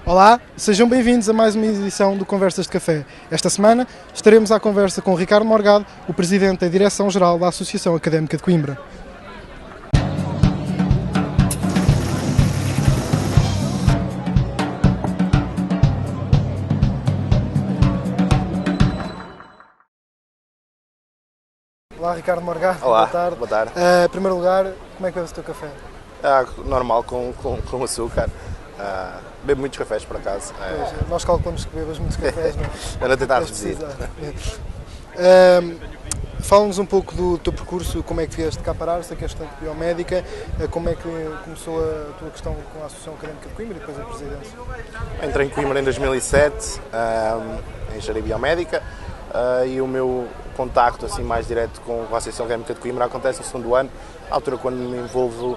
Olá, sejam bem-vindos a mais uma edição do Conversas de Café. Esta semana estaremos à conversa com Ricardo Morgado, o Presidente da Direção-Geral da Associação Académica de Coimbra. Olá, Ricardo Morgado. Olá, boa tarde. Boa tarde. Em primeiro lugar, como é que bebes o teu café? Normal, com açúcar. Bebo muitos cafés, por acaso. Pois, nós calculamos que bebas muitos cafés, não é? Ando a tentar Deves reduzir. precisar. Fala-nos um pouco do teu percurso, como é que vieste cá parar, sei que és estudante de biomédica, como é que começou a tua questão com a Associação Académica de Coimbra e depois a presidência? Entrei em Coimbra em 2007, em Engenharia Biomédica, e o meu contacto assim, mais direto com a Associação Académica de Coimbra acontece no segundo ano, à altura quando me envolvo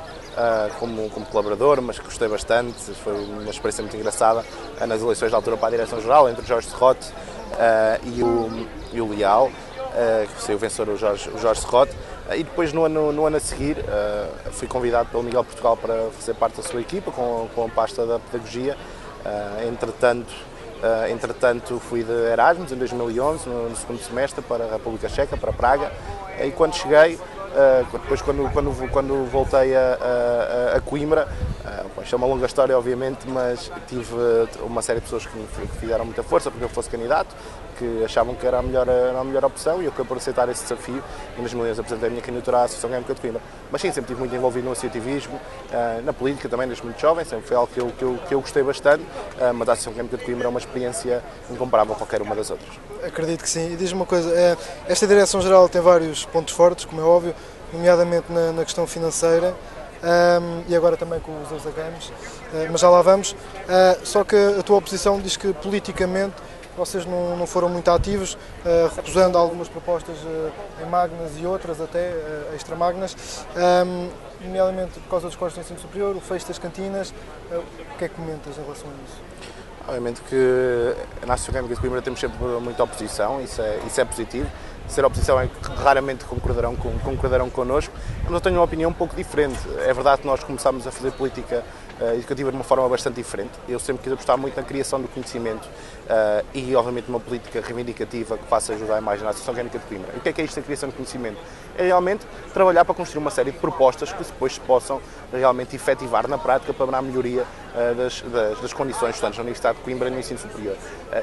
como colaborador, mas que gostei bastante, foi uma experiência muito engraçada, nas eleições da altura para a Direção-Geral, entre o Jorge Serrote e o Leal, que foi o vencedor, o Jorge Serrote, e depois no ano a seguir fui convidado pelo Miguel Portugal para fazer parte da sua equipa, com a pasta da Pedagogia. Entretanto fui de Erasmus em 2011, no segundo semestre, para a República Checa, para Praga, e quando cheguei, depois quando voltei a Coimbra, isto é uma longa história obviamente, mas tive uma série de pessoas que me fizeram muita força porque eu fosse candidato, que achavam que era a melhor opção, e eu acabei por aceitar esse desafio. Em 2011 apresentei a minha candidatura à Associação Académica de Coimbra. Mas sim, sempre estive muito envolvido no associativismo, na política também, desde muito jovem, sempre foi algo que eu gostei bastante, mas a Associação Académica de Coimbra é uma experiência incomparável a qualquer uma das outras. Acredito que sim. E diz-me uma coisa, esta Direção-Geral tem vários pontos fortes, como é óbvio, nomeadamente na questão financeira, e agora também com os Games, mas já lá vamos. Só que a tua oposição diz que politicamente vocês não foram muito ativos, recusando algumas propostas em magnas e outras até extra-magnas, nomeadamente por causa dos cortes do ensino superior, o fecho das cantinas. O que é que comentas em relação a isso? Obviamente que na Associação Académica de Coimbra temos sempre muita oposição, isso é positivo. Ser oposição é que raramente concordarão connosco, mas eu tenho uma opinião um pouco diferente. É verdade que nós começámos a fazer política educativa de uma forma bastante diferente. Eu sempre quis apostar muito na criação do conhecimento e, obviamente, uma política reivindicativa que faça ajudar a imagem da Associação Académica de Coimbra. E o que é isto da criação de conhecimento? É realmente trabalhar para construir uma série de propostas que depois se possam realmente efetivar na prática para a melhoria das condições dos estudantes na Universidade de Coimbra no ensino superior.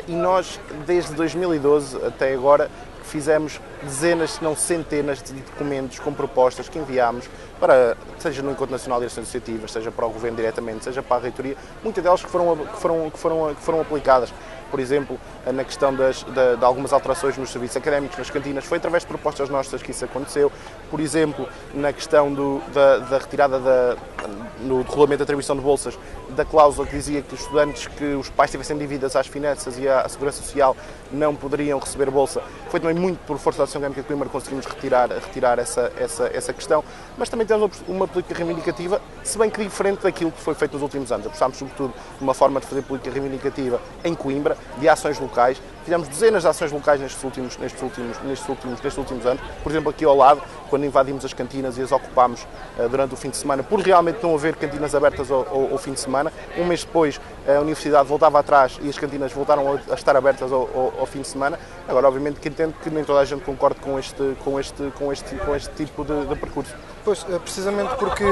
E nós, desde 2012 até agora, fizemos dezenas, se não centenas de documentos com propostas que enviámos para, seja no Encontro Nacional de Direções Associativas, seja para o Governo diretamente, seja para a Reitoria, muitas delas que foram aplicadas. Por exemplo, na questão de algumas alterações nos serviços académicos, nas cantinas, foi através de propostas nossas que isso aconteceu. Por exemplo, na questão da retirada no regulamento de atribuição de bolsas, da cláusula que dizia que os estudantes que os pais tivessem dívidas às finanças e à Segurança Social não poderiam receber bolsa. Foi também muito por força da Associação Académica de Coimbra que conseguimos retirar essa questão, mas também temos uma política reivindicativa, se bem que diferente daquilo que foi feito nos últimos anos. Apostámos sobretudo numa forma de fazer política reivindicativa em Coimbra, de ações locais. Fizemos dezenas de ações locais nestes últimos anos. Por exemplo, aqui ao lado, quando invadimos as cantinas e as ocupámos durante o fim de semana, por realmente não haver cantinas abertas ao fim de semana. Um mês depois, a universidade voltava atrás e as cantinas voltaram a estar abertas ao fim de semana. Agora, obviamente, que entendo que nem toda a gente concorde com este tipo de percurso. Pois, precisamente porque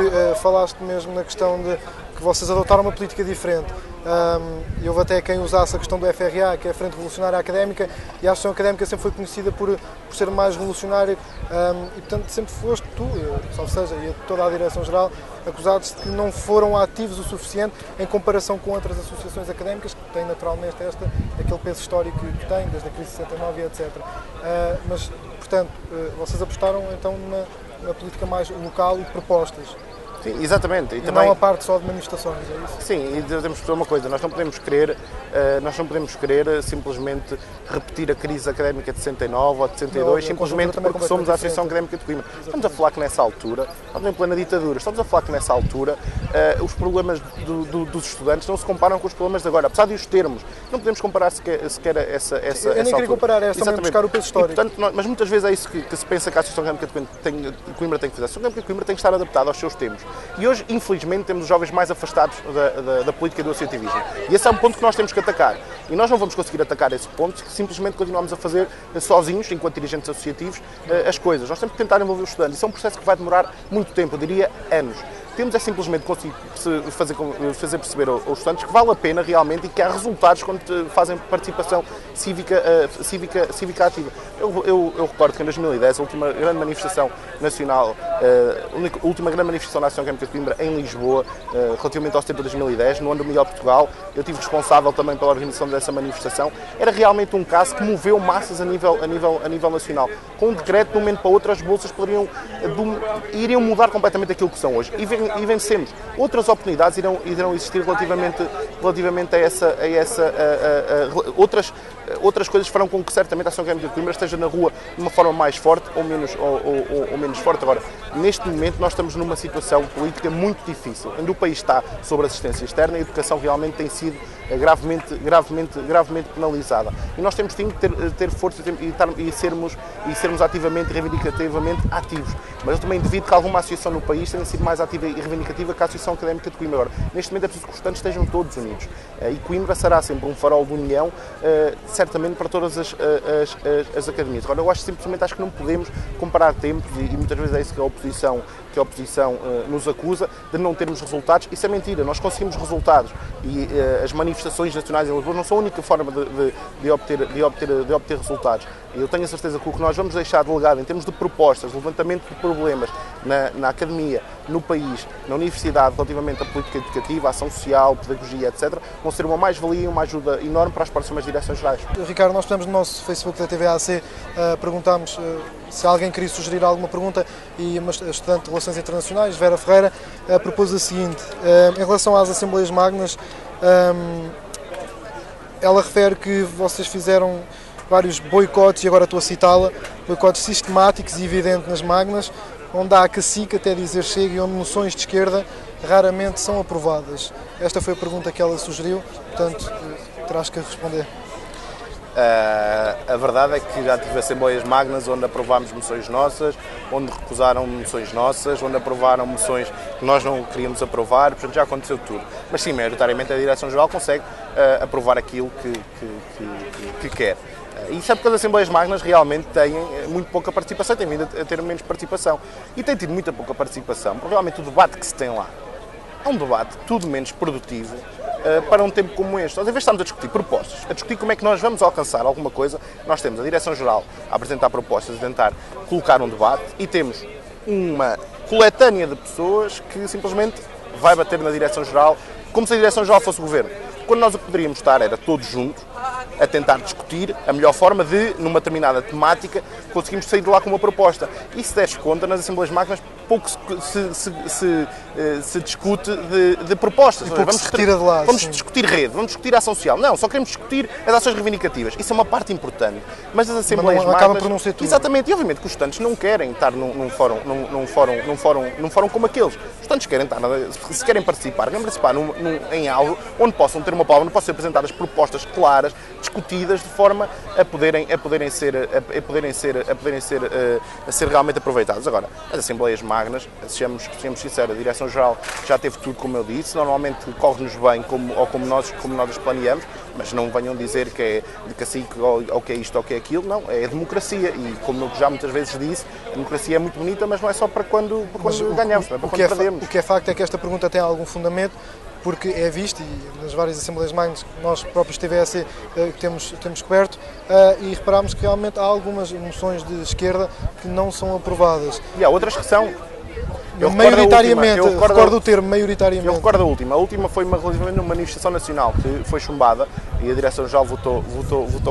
falaste mesmo na questão de que vocês adotaram uma política diferente. E houve até quem usasse a questão do FRA, que é a Frente Revolucionária Académica, e a Associação Académica sempre foi conhecida por ser mais revolucionária, e portanto sempre foste tu, salvo seja, e toda a Direção-Geral, acusados de que não foram ativos o suficiente em comparação com outras associações académicas, que têm naturalmente aquele peso histórico que têm, desde a crise de 69 e etc. Mas, portanto, vocês apostaram então na política mais local e de propostas. Sim, exatamente. E também não a parte só de manifestações, é isso? Sim, e temos que perceber uma coisa, nós não podemos querer simplesmente repetir a crise académica de 69 ou de 62, simplesmente porque somos a Associação Académica de Coimbra. Estamos a falar que nessa altura, estamos em plena ditadura, estamos a falar que nessa altura os problemas dos estudantes não se comparam com os problemas de agora, apesar de os termos. Não podemos comparar sequer essa Eu nem queria comparar, é também buscar o peso histórico. E, portanto, mas muitas vezes é isso que se pensa que a Associação Académica de Coimbra tem que fazer. A Associação Académica de Coimbra tem que estar adaptada aos seus tempos. E hoje, infelizmente, temos os jovens mais afastados da política e do associativismo. E esse é um ponto que nós temos que atacar. E nós não vamos conseguir atacar esse ponto se simplesmente continuamos a fazer sozinhos, enquanto dirigentes associativos, as coisas. Nós temos que tentar envolver os estudantes. Isso é um processo que vai demorar muito tempo, eu diria anos. Temos é simplesmente conseguir fazer perceber aos estudantes que vale a pena realmente e que há resultados quando fazem participação cívica ativa. Eu recordo que em 2010, a última grande manifestação nacional, a última grande manifestação na Associação Académica de Coimbra em Lisboa, relativamente ao setembro de 2010, no ano do Miguel Portugal, eu estive responsável também pela organização dessa manifestação. Era realmente um caso que moveu massas a nível nacional. Com um decreto, de um momento para o outro, as bolsas iriam mudar completamente aquilo que são hoje. E vencemos. Outras oportunidades irão existir relativamente a outras coisas farão com que certamente a Associação Académica de Coimbra esteja na rua de uma forma mais forte ou menos forte. Agora, neste momento nós estamos numa situação política muito difícil, onde o país está sob assistência externa e a educação realmente tem sido gravemente penalizada. E nós temos que ter força e sermos ativamente e reivindicativamente ativos. Mas eu também devido que alguma associação no país tenha sido mais ativa e reivindicativa que a Associação Académica de Coimbra. Agora, neste momento é preciso que os estudantes estejam todos unidos. E Coimbra será sempre um farol de união, certamente para todas as academias. Agora, eu simplesmente acho que não podemos comparar tempos e muitas vezes é isso que a oposição nos acusa, de não termos resultados. Isso é mentira, nós conseguimos resultados e as manifestações nacionais em Lisboa não são a única forma de obter resultados. Eu tenho a certeza que o que nós vamos deixar de legado em termos de propostas, de levantamento de problemas na academia, no país, na universidade, relativamente à política educativa, à ação social, pedagogia, etc., vão ser uma mais-valia e uma ajuda enorme para as próximas direções gerais. Ricardo, nós estamos no nosso Facebook da TVAC, perguntámos se alguém queria sugerir alguma pergunta e uma estudante de Relações Internacionais, Vera Ferreira, propôs a seguinte: em relação às Assembleias Magnas, ela refere que vocês fizeram vários boicotes, e agora estou a citá-la, boicotes sistemáticos e evidentes nas Magnas, onde há cacique até dizer chega e onde moções de esquerda raramente são aprovadas. Esta foi a pergunta que ela sugeriu, portanto, terás que responder. A verdade é que já tive Assembleias Magnas onde aprovámos moções nossas, onde recusaram moções nossas, onde aprovaram moções que nós não queríamos aprovar, portanto já aconteceu tudo. Mas sim, maioritariamente a Direção-Geral consegue aprovar aquilo que quer. E isso é porque as Assembleias Magnas realmente têm muito pouca participação, têm vindo a ter menos participação. E têm tido muita pouca participação, porque realmente o debate que se tem lá é um debate tudo menos produtivo para um tempo como este. Nós, em vez de estarmos a discutir propostas, a discutir como é que nós vamos alcançar alguma coisa, nós temos a Direção-Geral a apresentar propostas, a tentar colocar um debate e temos uma coletânea de pessoas que simplesmente vai bater na Direção-Geral como se a Direção-Geral fosse o Governo. Quando nós o que poderíamos estar era todos juntos a tentar discutir a melhor forma de, numa determinada temática, conseguimos sair de lá com uma proposta. E se deres conta, nas Assembleias Magnas pouco se discute de propostas. Vamos se retira de lá. Vamos discutir rede, vamos discutir ação social. Não, só queremos discutir as ações reivindicativas. Isso é uma parte importante. Mas as Assembleias Magnas... acaba por não ser tudo. Exatamente. E obviamente que os estudantes não querem estar num fórum como aqueles. Os estudantes querem estar, se querem participar em algo onde possam ter uma palavra, onde possam ser apresentadas propostas claras, discutidas de forma a poderem ser realmente aproveitadas. Agora, as Assembleias Magnas, sejamos sinceros, a Direção-Geral já teve tudo como eu disse, normalmente corre-nos bem como nós as planeamos, mas não venham dizer que é de cacique ou que é isto ou que é aquilo, não, é a democracia e como eu já muitas vezes disse, a democracia é muito bonita, mas não é só para quando ganhamos, não é para quando perdemos. O que é facto é que esta pergunta tem algum fundamento, porque é visto, e nas várias Assembleias Magnas que nós próprios TVAC temos coberto, e reparámos que realmente há algumas moções de esquerda que não são aprovadas. E há outras que são. Maioritariamente, recordo o termo, maioritariamente. Eu recordo a última foi relativamente uma manifestação nacional que foi chumbada e a Direção-Geral votou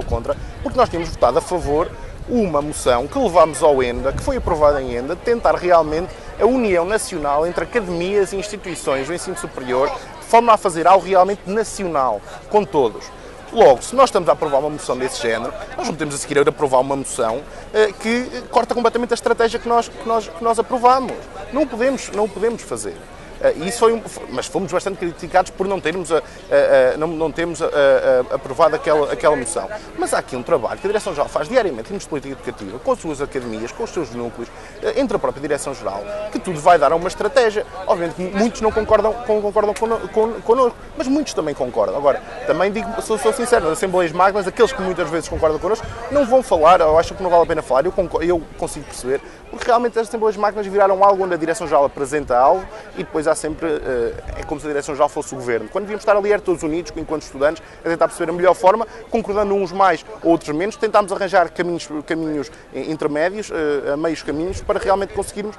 contra, porque nós tínhamos votado a favor uma moção que levámos ao ENDA, que foi aprovada em ENDA, de tentar realmente a união nacional entre academias e instituições do ensino superior, de forma a fazer algo realmente nacional, com todos. Logo, se nós estamos a aprovar uma moção desse género, nós não podemos a seguir aprovar uma moção que corta completamente a estratégia que nós aprovamos. Não o podemos fazer. E isso mas fomos bastante criticados por não termos, não termos aprovado aquela moção. Mas há aqui um trabalho que a Direção-Geral faz diariamente em termos de política educativa, com as suas academias, com os seus núcleos, entre a própria Direção-Geral, que tudo vai dar a uma estratégia. Obviamente, muitos não concordam connosco, mas muitos também concordam. Agora, também digo, sou sincero, nas Assembleias Magnas, aqueles que muitas vezes concordam connosco, não vão falar, eu acho que não vale a pena falar, eu consigo perceber, porque realmente as Assembleias Magnas viraram algo onde a Direção-Geral apresenta algo e depois há sempre, é como se a Direção-Geral fosse o Governo. Quando devíamos estar ali todos unidos, enquanto estudantes, a tentar perceber a melhor forma, concordando uns mais, outros menos, tentámos arranjar caminhos intermédios, meios caminhos, para realmente conseguirmos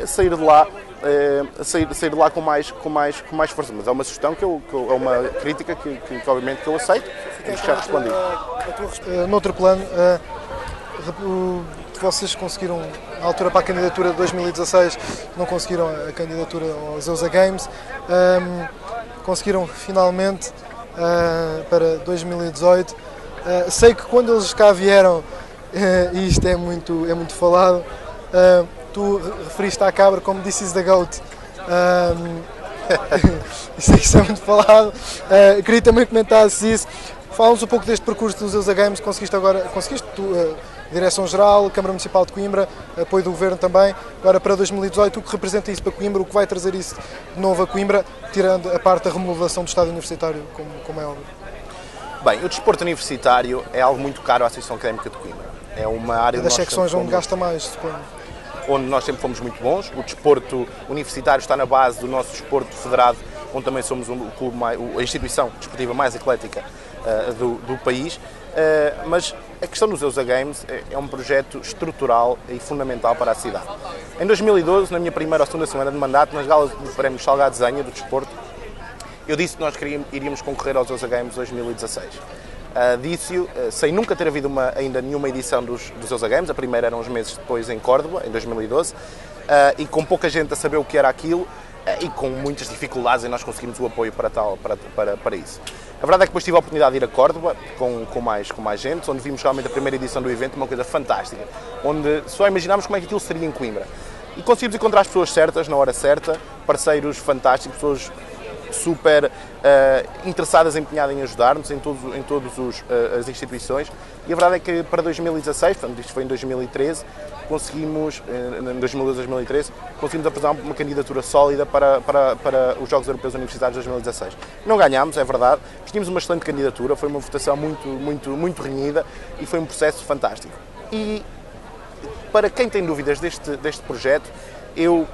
sair de lá com mais força. Mas é uma sugestão, é uma crítica que obviamente que eu aceito e que já respondi. Noutro plano, vocês conseguiram, na altura para a candidatura de 2016, não conseguiram a candidatura aos EUSA Games, conseguiram finalmente para 2018. Sei que quando eles cá vieram, e isto é muito falado, tu referiste à cabra como "This is the goat". Sei que isso é muito falado. Queria também comentar isso. Fala-nos um pouco deste percurso dos EUSA Games. Conseguiste tu, Direção-Geral, Câmara Municipal de Coimbra, apoio do Governo também. Agora para 2018, o que representa isso para Coimbra, o que vai trazer isso de novo a Coimbra, tirando a parte da remodelação do estádio universitário, como é óbvio? Bem, o desporto universitário é algo muito caro à Associação Académica de Coimbra. É uma área das secções onde gasta mais, suponho. Onde nós sempre fomos muito bons. O desporto universitário está na base do nosso desporto federado, onde também somos a instituição desportiva mais atlética do país. Mas a questão dos EUSA Games é um projeto estrutural e fundamental para a cidade. Em 2012, na minha primeira ou segunda semana de mandato, nas galas do Prémio Salgado Desenha do desporto, eu disse que nós iríamos concorrer aos EUSA Games 2016. Disse-o sem nunca ter havido ainda nenhuma edição dos EUSA Games. A primeira era uns meses depois em Córdoba, em 2012, e com pouca gente a saber o que era aquilo e com muitas dificuldades em nós conseguimos o apoio para isso. A verdade é que depois tive a oportunidade de ir a Córdoba com mais gente, onde vimos realmente a primeira edição do evento, uma coisa fantástica, onde só imaginámos como é que aquilo seria em Coimbra. E conseguimos encontrar as pessoas certas, na hora certa, parceiros fantásticos, pessoas super interessadas, empenhadas em ajudar-nos em todas as instituições, e a verdade é que para 2016, portanto isto foi em 2013, em 2012-2013, conseguimos apresentar uma candidatura sólida para os Jogos Europeus Universitários de 2016. Não ganhámos, é verdade, mas tínhamos uma excelente candidatura, foi uma votação muito renhida e foi um processo fantástico. E para quem tem dúvidas deste projeto, eu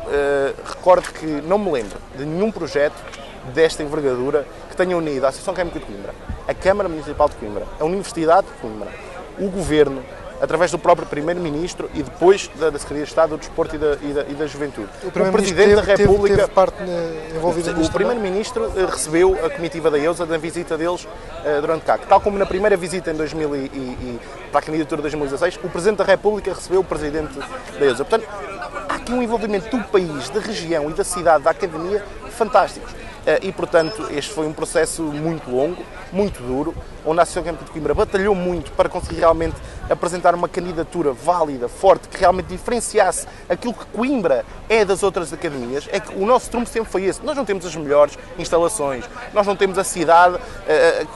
recordo que não me lembro de nenhum projeto desta envergadura que tenha unido a Associação Académica de Coimbra, a Câmara Municipal de Coimbra, a Universidade de Coimbra, o Governo, através do próprio Primeiro-Ministro e depois da Secretaria de Estado do Desporto e da Juventude. O Presidente da República teve parte envolvida nisto. O Primeiro-Ministro recebeu a comitiva da EUSA na visita deles durante cá. Tal como na primeira visita em para a candidatura de 2016, o Presidente da República recebeu o Presidente da EUSA. Portanto, há aqui um envolvimento do país, da região e da cidade, da academia, fantásticos. E, portanto, este foi um processo muito longo, muito duro, onde a Associação Académica de Coimbra batalhou muito para conseguir realmente apresentar uma candidatura válida, forte, que realmente diferenciasse aquilo que Coimbra é das outras academias. É que o nosso trunfo sempre foi esse. Nós não temos as melhores instalações, nós não temos a cidade,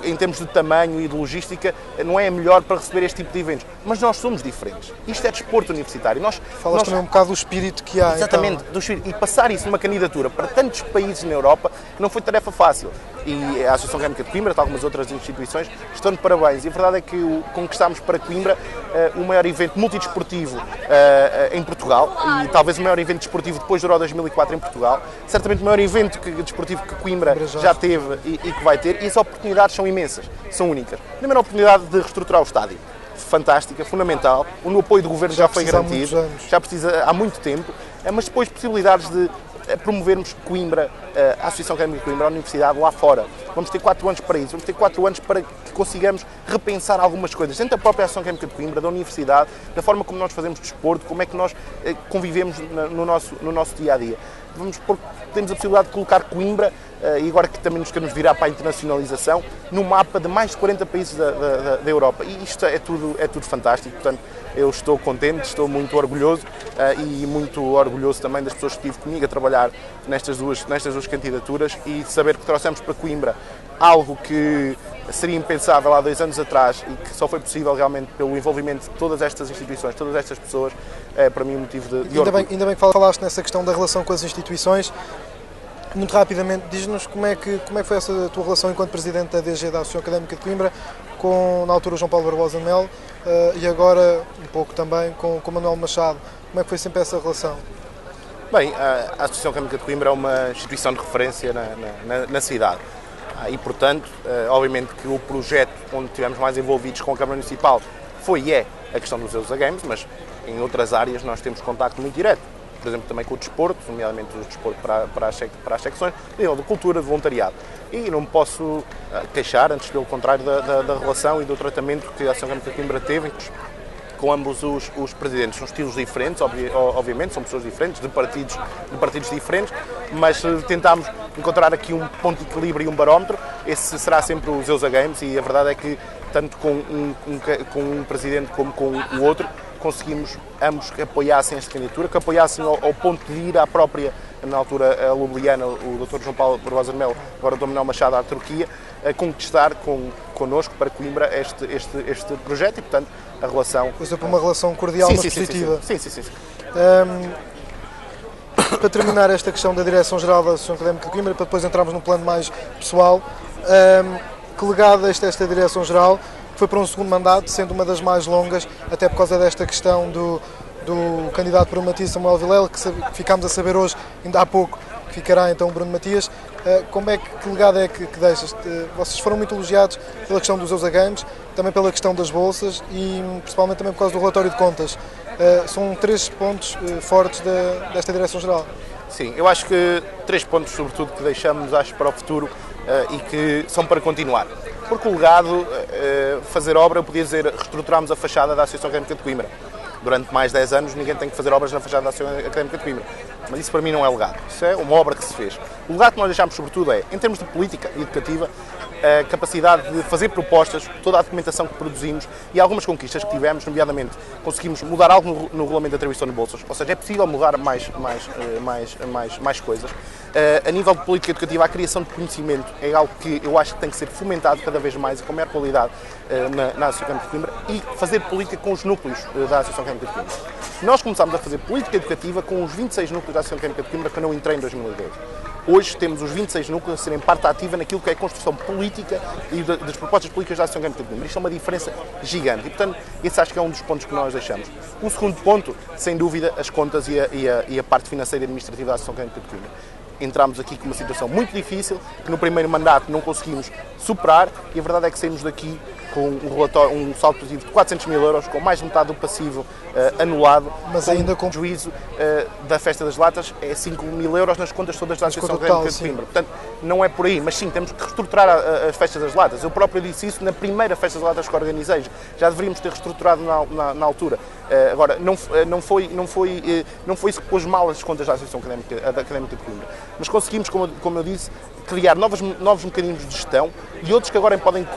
em termos de tamanho e de logística, não é a melhor para receber este tipo de eventos, mas nós somos diferentes. Isto é desporto universitário. Falas também um bocado do espírito que há. Exatamente, então. do espírito. E passar isso numa candidatura para tantos países na Europa não foi tarefa fácil. E a Associação Académica de Coimbra, tal como as outras instituições, estão de parabéns. E a verdade é que conquistámos para Coimbra o maior evento multidesportivo em Portugal, e talvez o maior evento desportivo depois do Euro 2004 em Portugal. Certamente o maior evento desportivo que Coimbra já teve e que vai ter. E as oportunidades são imensas, são únicas. Primeiro, a oportunidade de reestruturar o estádio. Fantástica, fundamental. O apoio do Governo já foi garantido, já precisa há muito tempo, mas depois possibilidades de promovermos Coimbra, a Associação Académica de Coimbra, a Universidade lá fora. Vamos ter 4 anos para isso, vamos ter 4 anos para que consigamos repensar algumas coisas dentro da própria Associação Académica de Coimbra, da Universidade, da forma como nós fazemos desporto, como é que nós convivemos no nosso dia-a-dia. temos a possibilidade de colocar Coimbra, e agora que também nos queremos virar para a internacionalização, no mapa de mais de 40 países da Europa. E isto é tudo fantástico, portanto, eu estou contente, estou muito orgulhoso e muito orgulhoso também das pessoas que estive comigo a trabalhar nestas duas candidaturas e saber que trouxemos para Coimbra algo que seria impensável há 2 anos atrás e que só foi possível realmente pelo envolvimento de todas estas instituições, todas estas pessoas, é para mim um motivo de orgulho. Ainda bem que falaste nessa questão da relação com as instituições. Muito rapidamente, diz-nos como é que foi essa tua relação enquanto Presidente da DG, da Associação Académica de Coimbra, com, na altura, João Paulo Barbosa de Melo e agora, um pouco também, com Manuel Machado. Como é que foi sempre essa relação? Bem, a Associação Académica de Coimbra é uma instituição de referência na cidade. E, portanto, obviamente que o projeto onde estivemos mais envolvidos com a Câmara Municipal foi e é a questão dos EUSA Games, mas em outras áreas nós temos contacto muito direto. Por exemplo, também com o desporto, nomeadamente o desporto para as secções, nível de cultura, de voluntariado. E não me posso queixar, antes pelo contrário, da relação e do tratamento que a Associação Académica de Coimbra teve com ambos os presidentes. São estilos diferentes, obviamente, são pessoas diferentes, de partidos diferentes, mas tentámos encontrar aqui um ponto de equilíbrio e um barómetro. Esse será sempre os EUSA Games e a verdade é que, tanto com um presidente como com o outro, conseguimos ambos que apoiassem esta candidatura, que apoiassem ao ponto de ir à própria, na altura, a Ljubljana, o Dr. João Paulo Barbosa de Melo, agora o Dr. Manuel Machado, à Turquia, a conquistar connosco para Coimbra este projeto e, portanto, a relação... Por exemplo, uma relação cordial, mas positiva. Sim. Para terminar esta questão da Direção-Geral da Associação Académica de Coimbra, para depois entrarmos num plano mais pessoal, que legado esta Direção-Geral, foi para um segundo mandato, sendo uma das mais longas, até por causa desta questão do candidato Bruno Matias, Samuel Vilela, que ficámos a saber hoje, ainda há pouco, que ficará então o Bruno Matias. Que legado é que deixas? Vocês foram muito elogiados pela questão dos EUSA Games, também pela questão das bolsas e principalmente também por causa do relatório de contas. São 3 pontos fortes desta Direção-Geral. Sim, eu acho que 3 pontos, sobretudo, que deixamos, acho, para o futuro e que são para continuar. Porque o legado, fazer obra, eu podia dizer, reestruturámos a fachada da Associação Académica de Coimbra. Durante mais de 10 anos ninguém tem que fazer obras na fachada da Associação Académica de Coimbra. Mas isso para mim não é legado, isso é uma obra que se fez. O legado que nós deixámos, sobretudo, é, em termos de política educativa, a capacidade de fazer propostas, toda a documentação que produzimos e algumas conquistas que tivemos, nomeadamente conseguimos mudar algo no regulamento de atribuição de bolsas, ou seja, é possível mudar mais coisas. A nível de política educativa, a criação de conhecimento é algo que eu acho que tem que ser fomentado cada vez mais e com maior qualidade na Associação Académica de Coimbra e fazer política com os núcleos da Associação Académica de Coimbra. Nós começámos a fazer política educativa com os 26 núcleos da Associação Académica de Coimbra que eu não entrei em 2012. Hoje temos os 26 núcleos a serem parte ativa naquilo que é a construção política e das propostas políticas da Associação Académica de Coimbra. Isto é uma diferença gigante e, portanto, esse acho que é um dos pontos que nós deixamos. O segundo ponto, sem dúvida, as contas e a parte financeira e administrativa da Associação Académica de Coimbra. Entramos aqui com uma situação muito difícil, que no primeiro mandato não conseguimos superar e a verdade é que saímos daqui com um saldo positivo de 400 mil euros, com mais de metade do passivo anulado, mas ainda com juízo da Festa das Latas, é 5 mil euros nas contas todas da Associação Académica de Coimbra. Portanto, não é por aí, mas sim, temos que reestruturar as Festas das Latas. Eu próprio disse isso na primeira Festa das Latas que organizei, já deveríamos ter reestruturado na altura. Agora, não foi isso que pôs mal as contas da Associação Académica de Coimbra, mas conseguimos, como eu disse, criar novos mecanismos de gestão e outros que agora podem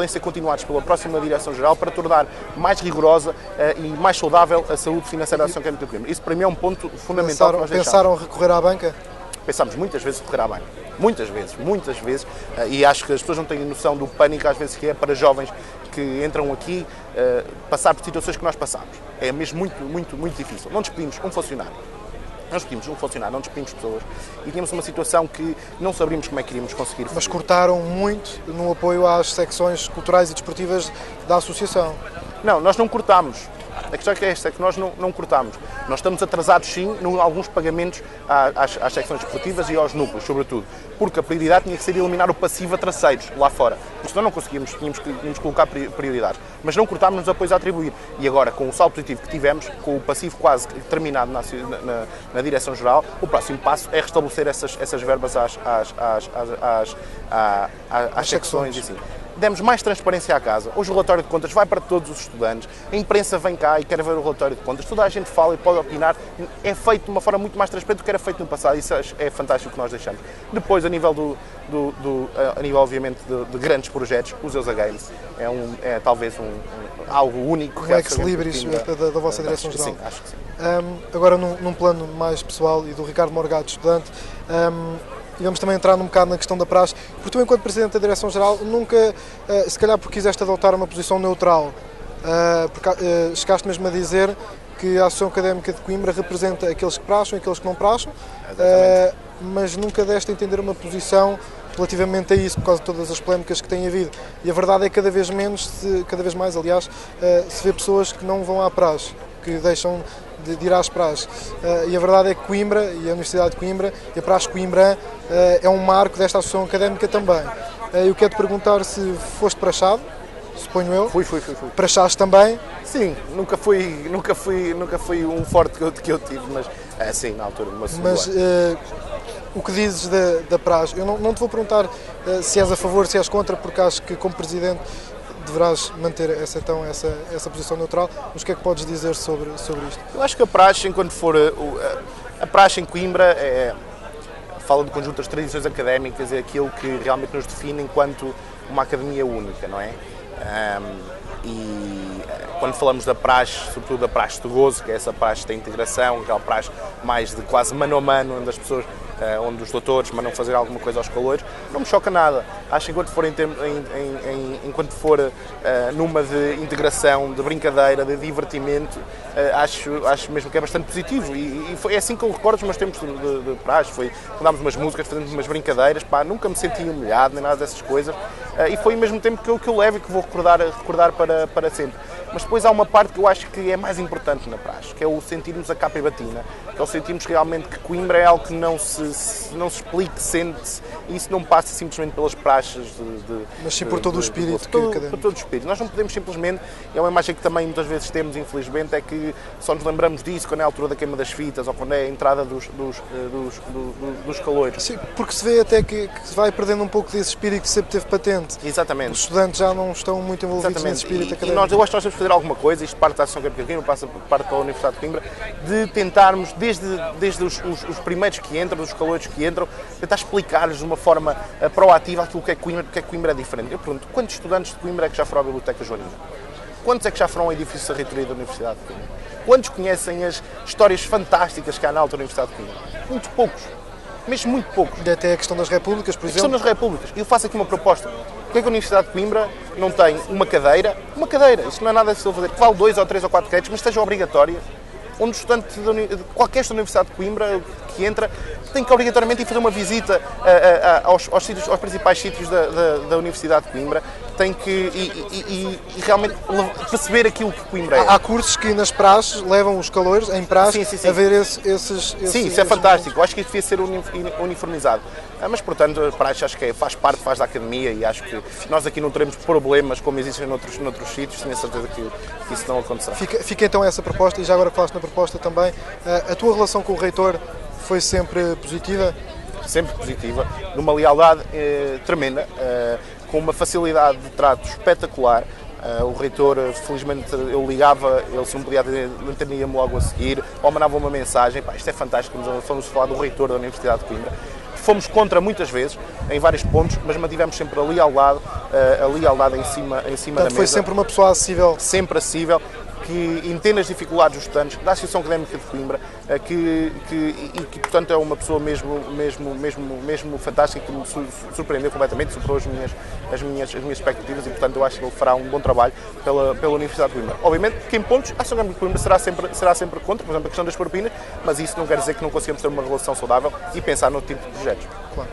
ser continuados pela próxima Direção-Geral para tornar mais rigorosa e mais saudável a saúde financeira da Associação Académica de Coimbra. Isso para mim é um ponto fundamental que nós deixamos. Pensaram recorrer à banca? Pensámos muitas vezes recorrer à banca. Muitas vezes. E acho que as pessoas não têm noção do pânico às vezes que é para jovens que entram aqui passar por situações que nós passamos. É mesmo muito difícil. Não despedimos um funcionário. Nós despedimos um funcionário, não despedimos pessoas e tínhamos uma situação que não sabíamos como é que iríamos conseguir fazer. Mas cortaram muito no apoio às secções culturais e desportivas da associação. Não, nós não cortámos. A questão é esta, é que nós não cortámos. Nós estamos atrasados, sim, em alguns pagamentos às secções desportivas e aos núcleos, sobretudo. Porque a prioridade tinha que ser eliminar o passivo a terceiros, lá fora. Porque senão não conseguíamos, tínhamos que colocar prioridades. Mas não cortámos nos apoios a atribuir. E agora, com o saldo positivo que tivemos, com o passivo quase terminado na Direção-Geral, o próximo passo é restabelecer essas verbas às secções. E assim. demos mais transparência à casa. Hoje o relatório de contas vai para todos os estudantes, a imprensa vem cá e quer ver o relatório de contas, toda a gente fala e pode opinar, é feito de uma forma muito mais transparente do que era feito no passado, isso é fantástico que nós deixamos. Depois, a nível a nível obviamente de grandes projetos, os EUSA Games é talvez algo único. Um ex-libris da vossa Direção-Geral. Sim, acho que sim. Agora, num plano mais pessoal e do Ricardo Morgado, estudante, e vamos também entrar um bocado na questão da praxe, porque tu, enquanto Presidente da Direção-Geral, nunca, se calhar porque quiseste adotar uma posição neutral, porque chegaste mesmo a dizer que a Associação Académica de Coimbra representa aqueles que praxam e aqueles que não praxam, mas nunca deste a entender uma posição relativamente a isso, por causa de todas as polémicas que tem havido. E a verdade é que cada vez mais, aliás, se vê pessoas que não vão à praxe, que deixam de ir às praxes. E a verdade é que Coimbra, e a Universidade de Coimbra, e a praxe Coimbra é um marco desta associação académica também. Eu quero-te perguntar se foste praxado, suponho eu. Fui. Praxaste também? Sim, nunca fui um forte que eu tive, mas sim, na altura, uma segunda. Mas o que dizes da praxe? Eu não te vou perguntar se és a favor, se és contra, porque acho que como Presidente deverás manter essa posição neutral, mas o que é que podes dizer sobre isto? Eu acho que a praxe, enquanto for a praxe em Coimbra, fala do conjunto das tradições académicas, é aquilo que realmente nos define enquanto uma academia única, não é? E quando falamos da praxe, sobretudo da praxe de gozo, que é essa praxe da integração, aquela praxe mais de quase mano a mano, onde as pessoas, onde os doutores mandam fazer alguma coisa aos calouros, não me choca nada. Acho que enquanto for numa de integração, de brincadeira, de divertimento, acho mesmo que é bastante positivo. E é assim que eu recordo os meus tempos de praxe. Foi andámos umas músicas, fazendo umas brincadeiras, nunca me senti humilhado, nem nada dessas coisas. E foi ao mesmo tempo que eu levo e que vou recordar para sempre. Mas depois há uma parte que eu acho que é mais importante na praxe, que é o sentirmos a capa e batina, que é o sentirmos realmente que Coimbra é algo que não se explique, sente-se, e isso não passa simplesmente pelas praxes mas sim por todo o espírito por todo o espírito. Nós não podemos simplesmente, é uma imagem que também muitas vezes temos, infelizmente, é que só nos lembramos disso quando é a altura da queima das fitas ou quando é a entrada dos calores. Sim, porque se vê até que se vai perdendo um pouco desse espírito que sempre teve patente. Exatamente. Os estudantes já não estão muito envolvidos nesse espírito académico. Eu acho que nós temos que fazer alguma coisa, isto parte da Associação Académica de Coimbra, parte da Universidade de Coimbra, de tentarmos, desde os primeiros que entram, os calores que entram, tentar explicar-lhes de uma forma proativa aquilo que é Coimbra, porque é Coimbra é diferente. Eu pergunto, quantos estudantes de Coimbra é que já foram à Biblioteca Joanina? Quantos é que já foram ao edifício da reitoria da Universidade de Coimbra? Quantos conhecem as histórias fantásticas que há na alta Universidade de Coimbra? Muito poucos. Mesmo muito poucos. E até a questão das repúblicas, por exemplo. A questão das repúblicas. E eu faço aqui uma proposta. Porquê é que a Universidade de Coimbra não tem uma cadeira, isto não é nada difícil de fazer, que vale 2 ou 3 ou 4 créditos, mas esteja obrigatória, onde o estudante de qualquer Universidade de Coimbra que entra tem que obrigatoriamente ir fazer uma visita aos principais sítios da Universidade de Coimbra, tem que e realmente perceber aquilo que Coimbra é. Há cursos que nas praxes levam os calores em praxe sim. a ver esses Sim, isso é fantástico. Eu acho que isso devia ser uniformizado. Mas, portanto, a praxe acho que faz parte da academia e acho que nós aqui não teremos problemas como existem noutros sítios, tenho a certeza que isso não acontecerá. Fica então essa proposta, e já agora que falaste na proposta também, a tua relação com o reitor foi sempre positiva? Sempre positiva, de uma lealdade tremenda, com uma facilidade de trato espetacular. O reitor, felizmente, eu ligava, ele se não podia atender-me logo a seguir, ou mandava uma mensagem. Isto é fantástico, vamos falar do reitor da Universidade de Coimbra. Fomos contra muitas vezes, em vários pontos, mas mantivemos sempre a lealdade em cima da mesa. Foi sempre uma pessoa acessível? Sempre acessível, que entende as dificuldades dos estudantes, da Associação Académica de Coimbra, que portanto é uma pessoa mesmo fantástica, que me surpreendeu completamente, superou as minhas expectativas e portanto eu acho que ele fará um bom trabalho pela Universidade de Coimbra. Obviamente que em pontos a Associação Académica de Coimbra será sempre contra, por exemplo a questão das propinas, mas isso não quer dizer que não consigamos ter uma relação saudável e pensar noutro tipo de projetos. Claro.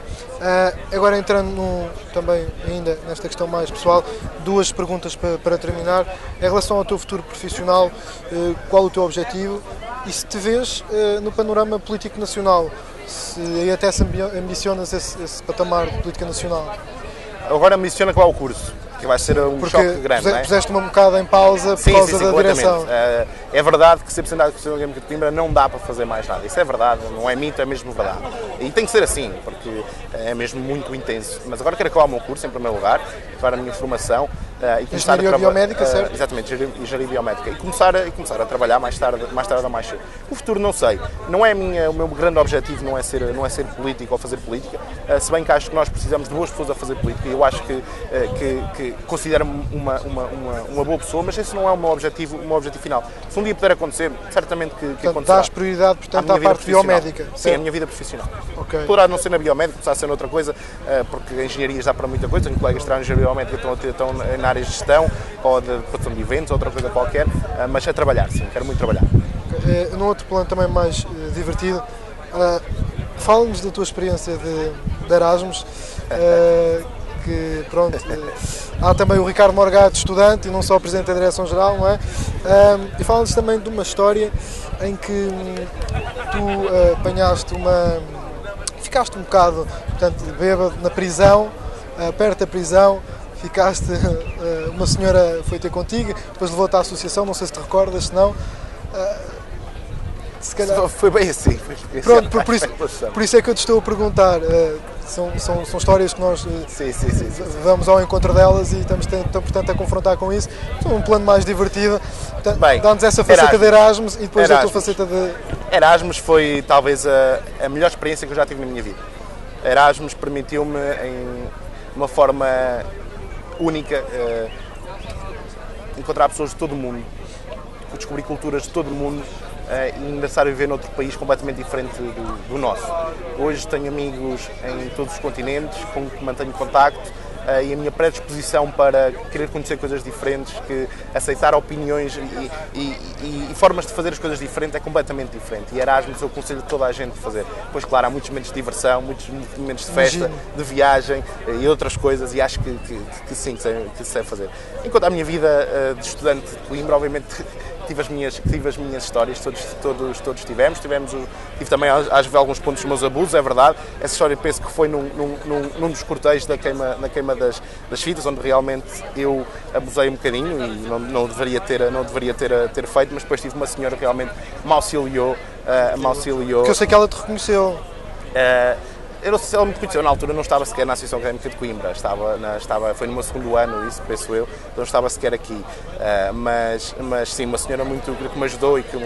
Agora entrando também ainda nesta questão mais pessoal, duas perguntas para terminar. Em relação ao teu futuro profissional, qual o teu objetivo e se te vês no panorama político nacional, se até se ambicionas esse patamar de política nacional? Agora ambiciona acabar o curso. que vai ser um Porque choque grande, não é? puseste uma bocada em pausa por causa da direção. É verdade que ser presidente da Associação Académica de Coimbra não dá para fazer mais nada. Isso é verdade, não é mito, é mesmo verdade. E tem que ser assim, porque é mesmo muito intenso. Mas agora quero acabar o meu curso, em primeiro lugar, para a minha formação. E começar Engenharia biomédica, certo? Exatamente, engenharia biomédica. E começar a trabalhar mais tarde ou mais cedo. O futuro não sei. Não é o meu grande objetivo não é ser político ou fazer política, se bem que acho que nós precisamos de boas pessoas a fazer política e eu acho que considero-me uma boa pessoa, mas esse não é o meu objetivo final. Se um dia puder acontecer, certamente que acontecerá. Dás prioridade, portanto, à parte biomédica? Sim, a minha vida profissional. Okay. Poderá não ser na biomédica, começar a ser noutra coisa, porque a engenharia dá para muita coisa. Tenho colegas que trabalham em engenharia biomédica estão na área de gestão ou de produção de eventos, outra coisa qualquer, mas é trabalhar, sim, quero muito trabalhar. Num outro plano também mais divertido, fala-nos da tua experiência de Erasmus, que pronto, há também o Ricardo Morgado, estudante, e não só o Presidente da Direção-Geral, não é? E fala-nos também de uma história em que tu apanhaste ficaste um bocado, portanto, bêbado na prisão, perto da prisão, ficaste, uma senhora foi ter contigo, depois levou-te à associação, não sei se te recordas, se não. Se calhar... Foi bem assim. Pronto, por isso é que eu te estou a perguntar. São histórias que nós sim. vamos ao encontro delas e estamos portanto a confrontar com isso. Um plano mais divertido. Dá-nos essa faceta de Erasmus e depois a tua faceta de... Erasmus foi talvez a melhor experiência que eu já tive na minha vida. Erasmus permitiu-me, em uma forma única, encontrar pessoas de todo o mundo, descobrir culturas de todo o mundo e ingressar a viver noutro país completamente diferente do nosso. Hoje tenho amigos em todos os continentes com que mantenho contacto e a minha predisposição para querer conhecer coisas diferentes, que aceitar opiniões e formas de fazer as coisas diferentes é completamente diferente. E Erasmus eu aconselho toda a gente a fazer. Pois claro, há muitos momentos de diversão, muitos momentos de festa, de viagem e outras coisas e acho que sim, que sei fazer. Enquanto a minha vida de estudante de Coimbra, obviamente tive as minhas histórias, todos tivemos. Tive também às vezes alguns pontos dos meus abusos, é verdade. Essa história penso que foi num dos cortejos na queima das fitas, onde realmente eu abusei um bocadinho e não deveria ter feito, mas depois tive uma senhora que realmente me auxiliou. Que eu sei que ela te reconheceu. Eu não sei se ela me conheceu, na altura não estava sequer na Associação Académica de Coimbra, foi no meu segundo ano, isso penso eu, então não estava sequer aqui, mas sim, uma senhora muito que me ajudou e que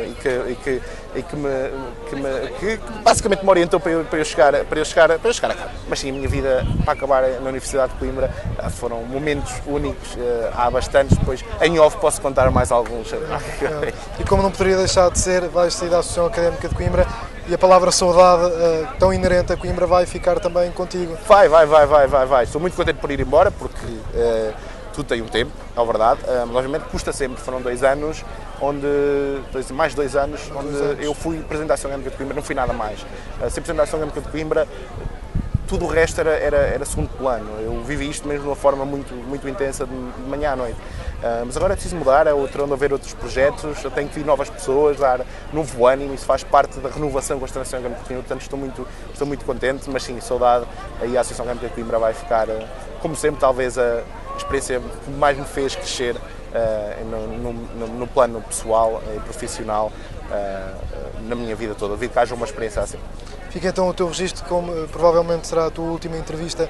basicamente me orientou para eu chegar a cá. Mas sim, a minha vida para acabar na Universidade de Coimbra foram momentos únicos, há bastantes, depois em off posso contar mais alguns. E como não poderia deixar de ser, vais sair da Associação Académica de Coimbra e a palavra saudade, tão inerente a Coimbra, vai ficar também contigo. Vai. Estou muito contente por ir embora, porque tudo tem um tempo, é verdade. Mas obviamente custa sempre. Foram 2 anos, mais de 2 anos, onde eu fui Presidente da Associação Académica de Coimbra, não fui nada mais. Ser Presidente da Associação Académica de Coimbra, tudo o resto era segundo plano. Eu vivi isto mesmo de uma forma muito intensa, de manhã à noite. Mas agora é preciso mudar, é onde haver outros projetos, eu tenho que vir novas pessoas, dar novo ânimo, isso faz parte da renovação com a Associação Académica de Coimbra, portanto estou muito contente, mas sim, saudade, aí a Associação Académica de Coimbra vai ficar, como sempre, talvez a experiência que mais me fez crescer no plano pessoal e profissional na minha vida toda, devido que haja uma experiência assim. Fica então o teu registro, como provavelmente será a tua última entrevista,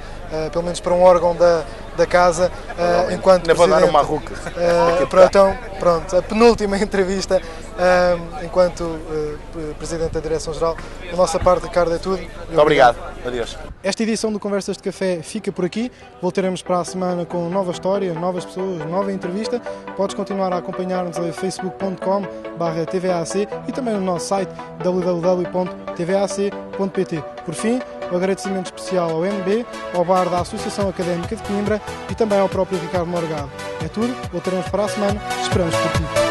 pelo menos para um órgão da casa, enquanto Ainda vou presidente. dar uma ruca. Então, pronto, a penúltima entrevista enquanto Presidente da Direção-Geral. Da nossa parte, Ricardo, é tudo. Muito obrigado. Adeus. Esta edição do Conversas de Café fica por aqui. Voltaremos para a semana com nova história, novas pessoas, nova entrevista. Podes continuar a acompanhar-nos em facebook.com/tvac e também no nosso site www.tvac.pt. Por fim, o agradecimento especial ao MB, ao bar da Associação Académica de Coimbra e também ao próprio Ricardo Morgado. É tudo, voltaremos para a semana, esperamos por ti.